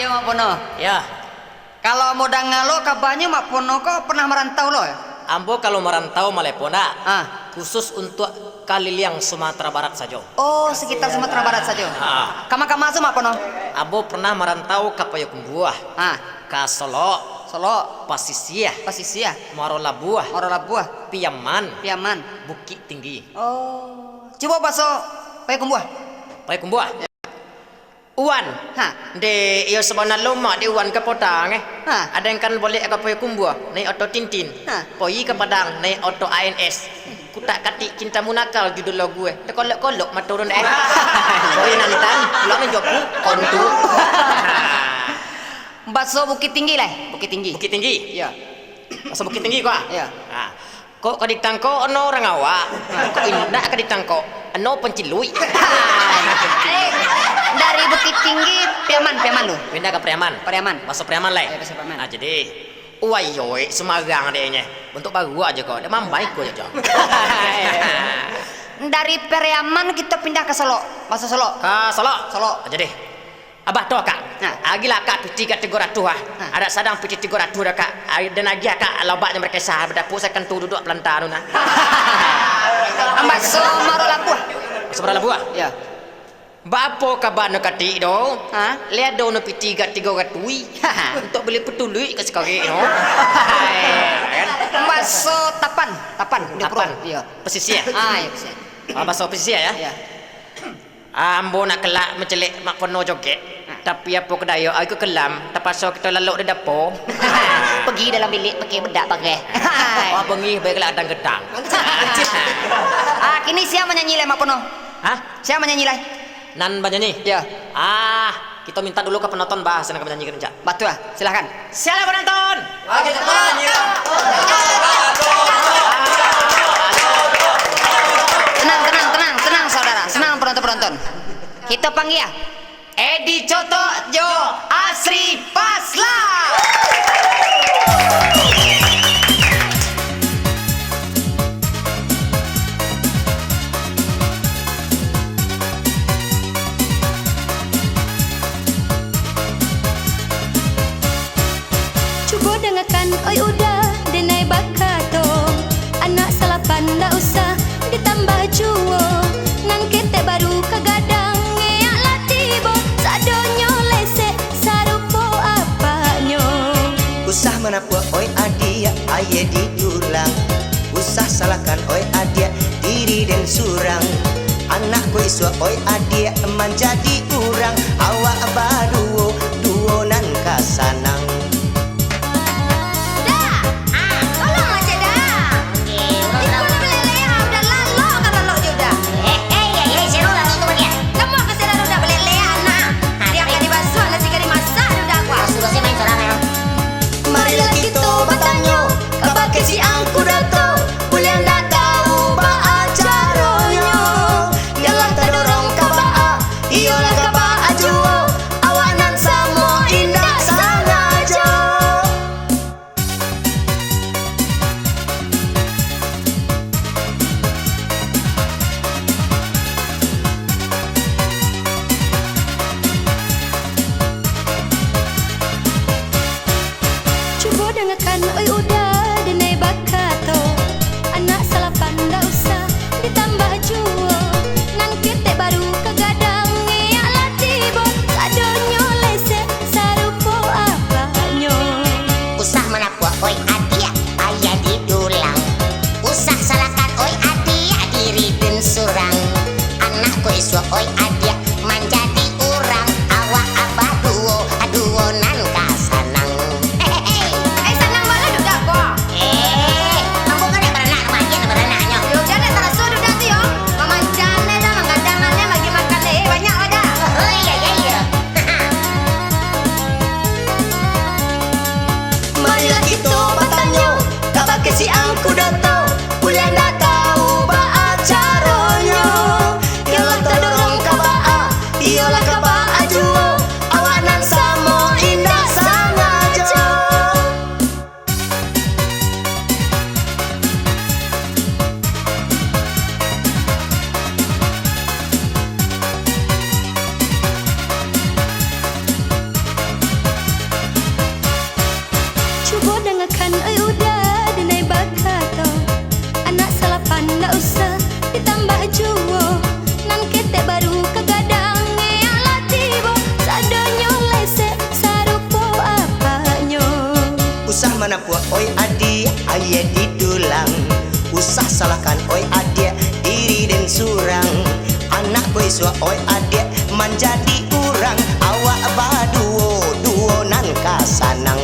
Mak Pono. Ya, Kalau modang ngalo kabarnya Mak Pono kok pernah merantau loh ya? ambo kalau merantau Malepona Ah. khusus untuk Kaliliang Sumatera Barat saja. Oh, sekitar Sumatera Barat saja. Ah. Kama-kama Mak Pono. Ambo pernah merantau ke Payakumbuh, Ah, ke Solo, Solo, Pasisia, Pasisia, Marolabuah, Marolabuah, Piaman, Piaman. Bukit Tinggi. Oh, coba bakso Payakumbuh. Payakumbuh. Uwan. Ha. De iyo sebenarnya loma di Uwan ke Potang Ha. Ada yang kan boleh ke Payakumbuh, naik auto Tintin. Ha. Poi ke Padang, naik auto ANS. Kutak katik cintamu nakal judul lagu Dah kolok-kolok mah turun Poi nantan, pulang menjopu kontu. Bakso Bukit Tinggi lah, Bukit Tinggi. Bukit Tinggi. Iya. Masa Bukit Tinggi kok. Iya. Nah, kok ditangko ono orang awak. Kok indah ka ditangko ono pencilui. Dari Bukit Tinggi Piaman lu. Pindah ke Priaman. Priaman. Masuk Priaman lah. Ya, masuk Priaman. Nah, jadi uayoy Semarang adanya. Bentuk baru aja kok. Dia mambai kok aja. Dari Priaman kita pindah ke Solo. Masuk Solo. Ke Solo. Solo. Jadi abah tuh kak. Nah. Agila kak tu 300 Nah. Ada sadang piti 300 dah kak. Dan lagi kak lobaknya mereka sah berdapur saya kan tu duduk pelantar tu nah. Bakso Marolabuah. Seberapa buah? Ya. Bapo kabar nak kati do? Ha? Lihat do nak piti 300 untuk beli petului ke sekali no. Bakso Tapan. Di Purwo. Tapan. Iya. Pesisir. Ah, iya bisa. Bahasa pesisir ya. Iya. Ambo nak kelak mencelik mak Pono joget. Tapi apa kedaya aku kelam terpaksa kita laluk di dapur. Pergi dalam bilik pakai bedak pakai. Wah bengi baik kelak gedang. Ah, kini siapa menyanyi lah Mak Pono? Hah? Siapa menyanyi lah? Nan banyak Ya. Kita minta dulu ke penonton bahas nak menyanyi kerja. Batu lah, silakan. Siapa penonton? Tenang saudara, senang penonton. Kita panggil ya. Edi Coto Jo Asri Pasla. Cuba dengarkan, oi udah denai bakato. Anak salapan dah usah ditambah juo. Nang kete baru kagadang ngeyak latibo. Sadonyo lesek sarupo apanyo. Usah menapua oi adia aye diulang. Usah salahkan oi adia diri dan surang. Anak koi iswa oi adia menjadi kurang. Awak baduo duo nan kasanang. Marilah kita bertanya kabake si angku dato. Boleh anda tahu ba acaranya. Jangan terdorong kabaa, iyalah kabaa juo. Awak nak oi adia aye didulang. Usah salahkan oi adia diri dan surang. Anak koi sua oi adia menjadi urang. Awak baduo duo nan kasanang.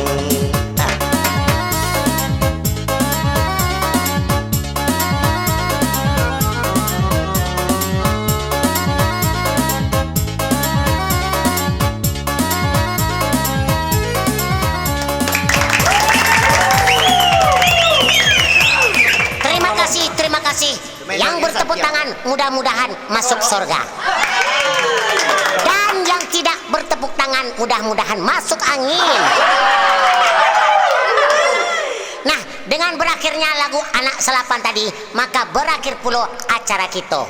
Terima kasih. Yang bertepuk tangan mudah-mudahan masuk surga. Dan yang tidak bertepuk tangan mudah-mudahan masuk angin. Nah, dengan berakhirnya lagu Anak Selapan tadi, maka berakhir pula acara kita.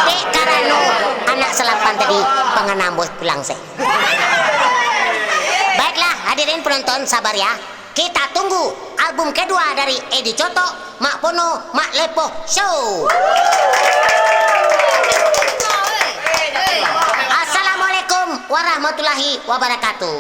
Dek karano Anak Selapan tadi pengenambus pulang saya. Baiklah hadirin penonton, sabar ya. Kita tunggu album kedua dari Edi Coto, Mak Pono, Mak Lepo Show. Assalamualaikum warahmatullahi wabarakatuh.